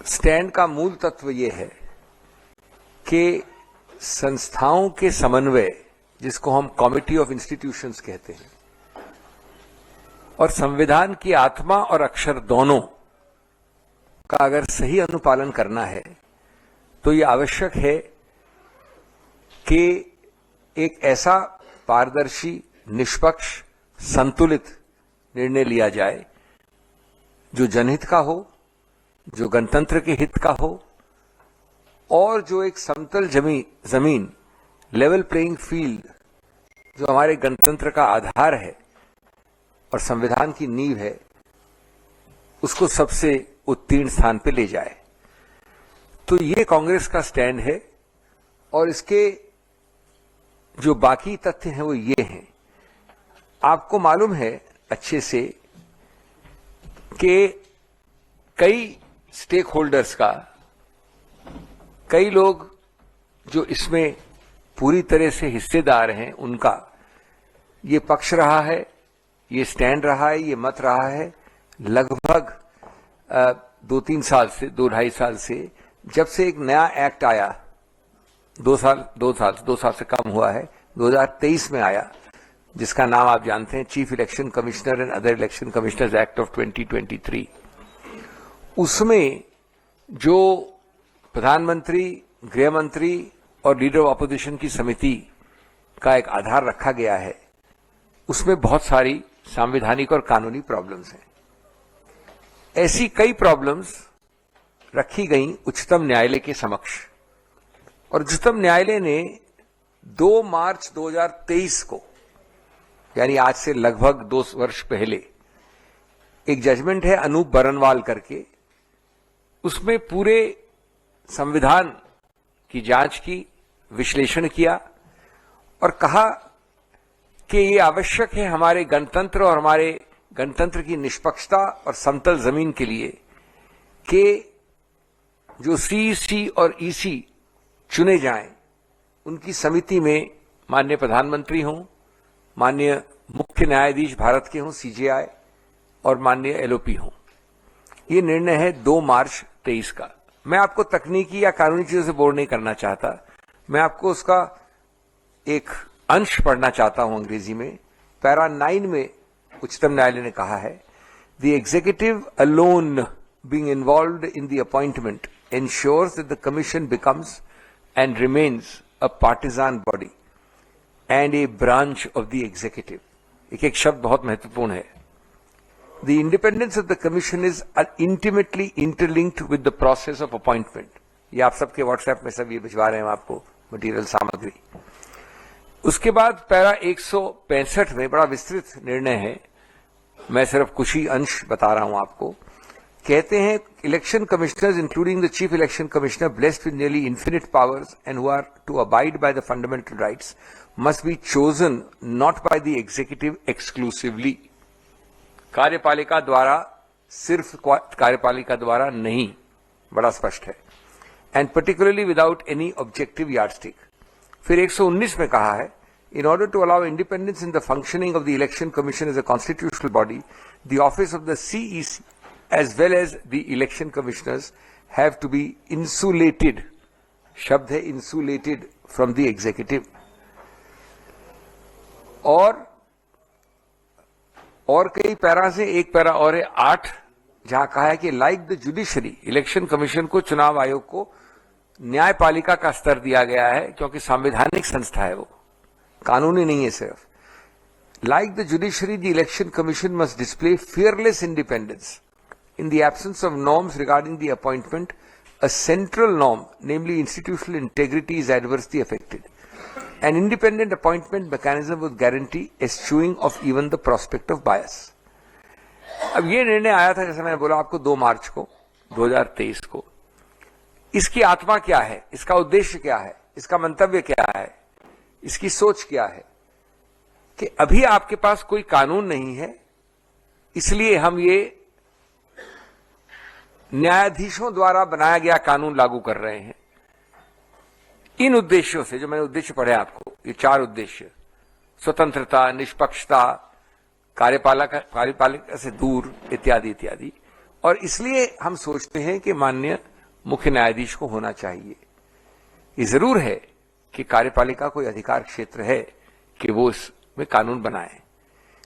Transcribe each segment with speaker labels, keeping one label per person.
Speaker 1: Stand का मूल तत्व यह है कि संस्थाओं के समन्वय, जिसको हम कमिटी ऑफ इंस्टीट्यूशंस कहते हैं, और संविधान की आत्मा और अक्षर दोनों का अगर सही अनुपालन करना है तो ये आवश्यक है कि एक ऐसा पारदर्शी, निष्पक्ष, संतुलित निर्णय लिया जाए जो जनहित का हो, जो गणतंत्र के हित का हो, और जो एक समतल जमीन, लेवल प्लेइंग फील्ड, जो हमारे गणतंत्र का आधार है और संविधान की नींव है, उसको सबसे उत्तीर्ण स्थान पे ले जाए। तो ये कांग्रेस का स्टैंड है और इसके जो बाकी तथ्य हैं वो ये हैं। आपको मालूम है अच्छे से कि कई स्टेक होल्डर्स का, कई लोग जो इसमें पूरी तरह से हिस्सेदार हैं, उनका ये पक्ष रहा है, ये स्टैंड रहा है, ये मत रहा है लगभग 2-3 साल से, 2-2.5 साल से, जब से एक नया एक्ट आया, 2 साल से कम हुआ है, 2023 में आया, जिसका नाम आप जानते हैं, chief election commissioner and other election commissioners act of 2023। उसमें जो प्रधानमंत्री, गृह मंत्री और लीडर ऑफ अपोजिशन की समिति का एक आधार रखा गया है, उसमें बहुत सारी संवैधानिक और कानूनी प्रॉब्लम्स हैं। ऐसी कई प्रॉब्लम्स रखी गई उच्चतम न्यायालय के समक्ष, और उच्चतम न्यायालय ने 2 मार्च 2023 को, यानी आज से लगभग 2 वर्ष पहले, एक जजमेंट है अनूप बरनवाल करके, उसमें पूरे संविधान की जांच की, विश्लेषण किया और कहा कि ये आवश्यक है हमारे गणतंत्र और हमारे गणतंत्र की निष्पक्षता और समतल जमीन के लिए कि जो सीईसी और ईसी चुने जाएं, उनकी समिति में माननीय प्रधानमंत्री हों, माननीय मुख्य न्यायाधीश भारत के हों, सीजेआई, और माननीय एलओपी हों। ये निर्णय है 2 मार्च 23 का। मैं आपको तकनीकी या कानूनी चीजों से बोर नहीं करना चाहता, मैं आपको उसका एक अंश पढ़ना चाहता हूं अंग्रेजी में। पैरा 9 में उच्चतम न्यायालय ने कहा है, the executive alone being involved in the appointment ensures that the commission becomes and remains a partisan body and a branch of the executive. एक शब्द बहुत महत्वपूर्ण है। The independence of the commission is intimately interlinked with the process of appointment. ये आप सबके WhatsApp में सब ये भिजवा रहे हैं आपको मटेरियल, सामग्री। उसके बाद पैरा 165 में बड़ा विस्तृत निर्णय है, मैं सिर्फ कुछ ही अंश बता रहा हूं आपको। कहते हैं, election commissioners including the chief election commissioner blessed with nearly infinite powers and who are to abide by the fundamental rights must be chosen not by the executive exclusively. कार्यपालिका द्वारा, सिर्फ कार्यपालिका द्वारा नहीं, बड़ा स्पष्ट है, and particularly without any objective yardstick. फिर 119 में कहा है, in order to allow independence in the functioning of the election commission as a constitutional body, the office of the CEC as well as the election commissioners have to be insulated, शब्द है insulated, from the executive। और कई para से एक para और है 8, जहां कहा है कि like the judiciary, election commission को, चुनाव आयोग को न्यायपालिका का स्तर दिया गया है, क्योंकि संवैधानिक संस्था है, वो कानूनी नहीं है सिर्फ। Like the judiciary, the election commission must display fearless independence in the absence of norms regarding the appointment. A central norm, namely institutional integrity, is adversely affected. An independent appointment mechanism would guarantee eschewing of even the prospect of bias. अब ये निर्णय आया था, जैसे मैंने बोला आपको, 2 मार्च को 2023 को। इसकी आत्मा क्या है, इसका उद्देश्य क्या है, इसका मंतव्य क्या है, इसकी सोच क्या है कि अभी आपके पास कोई कानून नहीं है, इसलिए हम ये न्यायाधीशों द्वारा बनाया गया कानून लागू कर रहे हैं। इन उद्देश्यों से, जो मैंने उद्देश्य पढ़े आपको, ये 4 उद्देश्य, स्वतंत्रता, निष्पक्षता, कार्यपालिका से दूर, इत्यादि इत्यादि। और इसलिए हम सोचते हैं कि माननीय मुख्य न्यायाधीश को होना चाहिए। ये जरूर है कि कार्यपालिका कोई अधिकार क्षेत्र है कि वो इसमें कानून बनाए,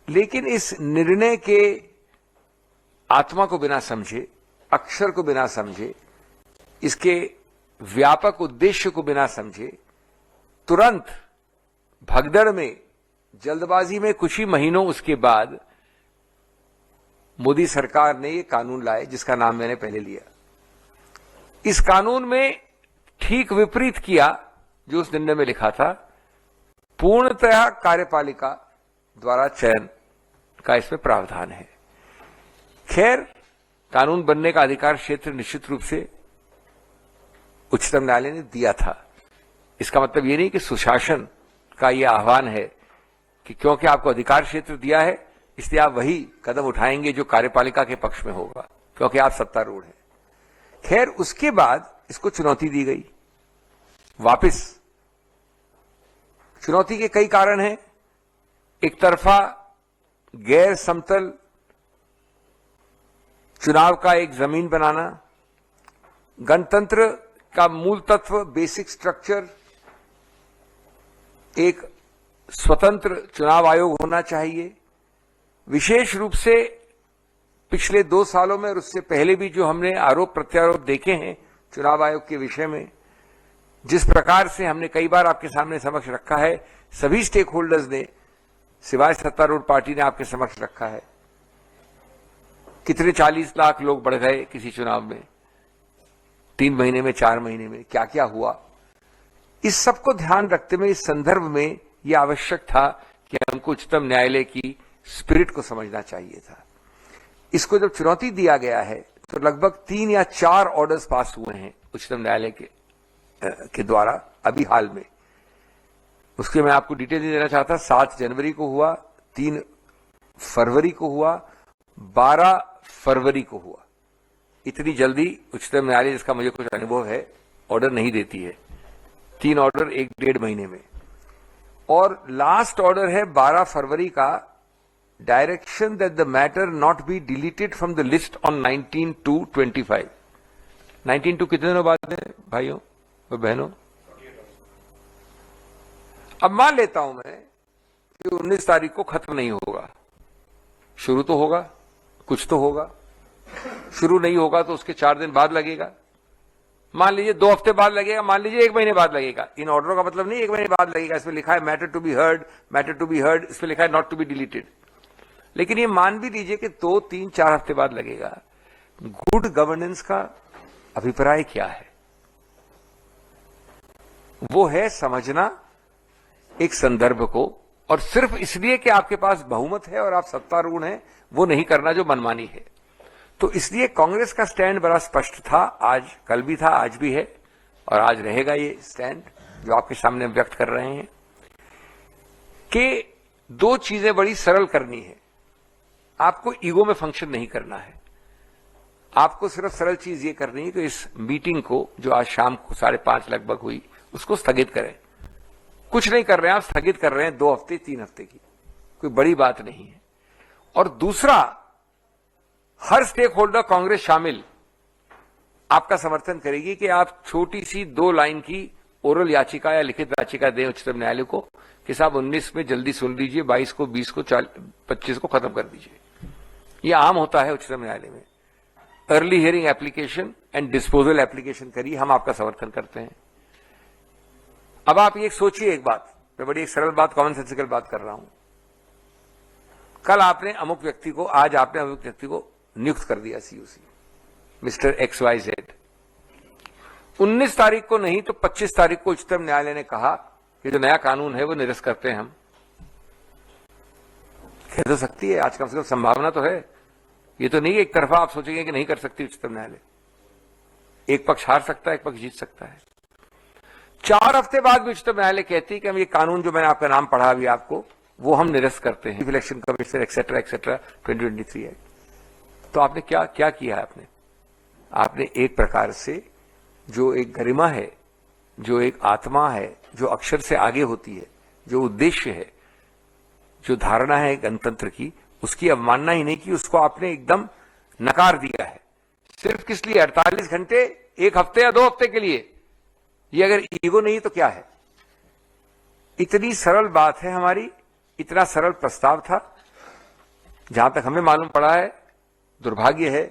Speaker 1: लेकिन इस निर्णय के आत्मा को बिना समझे, अक्षर को बिना समझे, इसके व्यापक उद्देश्य को बिना समझे, तुरंत भगदड़ में, जल्दबाजी में कुछ ही महीनों उसके बाद मोदी सरकार ने ये कानून लाए जिसका नाम मैंने पहले लिया। इस कानून में ठीक विपरीत किया जो उस निर्णय में लिखा था। पूर्णतः कार्यपालिका द्वारा चयन का इसमें प्रावधान है। खैर, कानून बनने का अधिकार क्षेत्र निश्चित रूप से उच्चतम न्यायालय ने दिया था। इसका मतलब यह नहीं कि सुशासन का यह आह्वान है कि क्योंकि आपको अधिकार क्षेत्र दिया है इसलिए आप वही कदम उठाएंगे जो कार्यपालिका के पक्ष में होगा, क्योंकि आप सत्तारूढ़ हैं। खैर, उसके बाद इसको चुनौती दी गई वापस। चुनौती के कई कारण हैं। एक तरफा गैर समतल चुनाव का एक जमीन बनाना, गणतंत्र का मूल तत्व, बेसिक स्ट्रक्चर, एक स्वतंत्र चुनाव आयोग होना चाहिए। विशेष रूप से पिछले 2 सालों में और उससे पहले भी जो हमने आरोप प्रत्यारोप देखे हैं चुनाव आयोग के विषय में, जिस प्रकार से हमने कई बार आपके सामने समक्ष रखा है, सभी स्टेक होल्डर्स ने सिवाय सत्तारूढ़ पार्टी ने आपके समक्ष रखा है। कितने 40 लाख लोग बढ़ गए किसी चुनाव में, 3 महीने में, 4 महीने में, क्या क्या हुआ। इस सबको ध्यान रखते हुए इस संदर्भ में यह आवश्यक था कि हमको उच्चतम न्यायालय की स्पिरिट को समझना चाहिए था। इसको जब चुनौती दिया गया है तो लगभग 3 या 4 ऑर्डर्स पास हुए हैं उच्चतम न्यायालय के द्वारा अभी हाल में। उसके मैं आपको डिटेल नहीं देना चाहता। 7 जनवरी को हुआ, 3 फरवरी को हुआ, 12 फरवरी को हुआ। इतनी जल्दी उच्चतम न्यायालय, जिसका मुझे कुछ अनुभव है, ऑर्डर नहीं देती है। 3 ऑर्डर 1-1.5 महीने में। और लास्ट ऑर्डर है 12 फरवरी का, direction that the matter not be deleted from the list on 19/2/25। 19/2 कितने दिनों बाद है भाइयों और बहनों? अब मान लेता हूं मैं कि 19 तारीख को खत्म नहीं होगा, शुरू तो होगा, कुछ तो होगा। शुरू नहीं होगा तो उसके 4 दिन बाद लगेगा, मान लीजिए 2 हफ्ते बाद लगेगा, मान लीजिए 1 महीने बाद लगेगा। इन ऑर्डरों का मतलब नहीं 1 महीने बाद लगेगा। इसमें लिखा है matter to be heard, matter to be heard, इसमें लिखा है नॉट टू बी डिलीटेड। लेकिन ये मान भी लीजिए कि 2, 3, 4 हफ्ते बाद लगेगा। गुड गवर्नेंस का अभिप्राय क्या है? वो है समझना एक संदर्भ को, और सिर्फ इसलिए कि आपके पास बहुमत है और आप सत्तारूढ़ हैं, वो नहीं करना जो मनमानी है। तो इसलिए कांग्रेस का स्टैंड बड़ा स्पष्ट था। आज, कल भी था, आज भी है, और आज रहेगा ये स्टैंड जो आपके सामने व्यक्त कर रहे हैं कि 2 चीजें बड़ी सरल करनी है। आपको ईगो में फंक्शन नहीं करना है। आपको सिर्फ सरल चीज ये करनी है कि इस मीटिंग को, जो आज शाम को 5:30 लगभग हुई, उसको स्थगित करें। कुछ नहीं कर रहे हैं आप, स्थगित कर रहे हैं 2 हफ्ते, 3 हफ्ते की, कोई बड़ी बात नहीं है। और दूसरा, हर स्टेक होल्डर, कांग्रेस शामिल, आपका समर्थन करेगी कि आप छोटी सी 2 लाइन की ओरल याचिका या लिखित याचिका दें उच्चतम न्यायालय को कि साहब 19 में जल्दी सुन लीजिए, 22 को, 20 को, 25 को खत्म कर दीजिए। यह आम होता है उच्चतम न्यायालय में। Early hearing application and disposal application करिए, हम आपका समर्थन करते हैं। अब आप ये सोचिए एक बात, मैं बड़ी एक सरल बात, कॉमन सेंसिकल बात कर रहा हूं। कल आपने अमुक व्यक्ति को, आज आपने अमुक व्यक्ति को नियुक्त कर दिया सीयूसी, मिस्टर XYZ। 19 तारीख को नहीं तो 25 तारीख को उच्चतम न्यायालय ने कहा कि जो नया कानून है वो निरस्त करते हैं हम। कह तो सकती है, आज कम से कम संभावना तो है। ये तो नहीं एक तरफा आप सोचेंगे कि नहीं कर सकती उच्चतम न्यायालय। एक पक्ष हार सकता है, एक पक्ष जीत सकता है। 4 हफ्ते बाद भी उच्चतम न्यायालय कहती है कि हम ये कानून, जो मैंने आपका नाम पढ़ा अभी आपको, वो हम निरस्त करते हैं, इलेक्शन कमीशन एक्सेट्रा एक्सेट्रा 2023 है। तो आपने क्या क्या किया है? आपने एक प्रकार से जो एक गरिमा है, जो एक आत्मा है, जो अक्षर से आगे होती है, जो उद्देश्य है, जो धारणा है गणतंत्र की, उसकी अवमानना ही नहीं की, उसको आपने एकदम नकार दिया है। सिर्फ किस लिए? 48 घंटे 1 हफ्ते या 2 हफ्ते के लिए। ये अगर ईगो नहीं तो क्या है? इतनी सरल बात है हमारी, इतना सरल प्रस्ताव था। जहां तक हमें मालूम पड़ा है, दुर्भाग्य है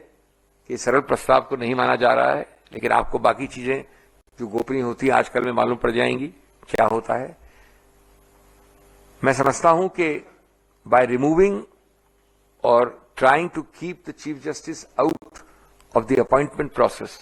Speaker 1: कि सरल प्रस्ताव को नहीं माना जा रहा है, लेकिन आपको बाकी चीजें जो गोपनीय होती है आजकल में मालूम पड़ जाएंगी क्या होता है। मैं समझता हूं कि बाय रिमूविंग और trying to keep the Chief Justice out of the appointment process,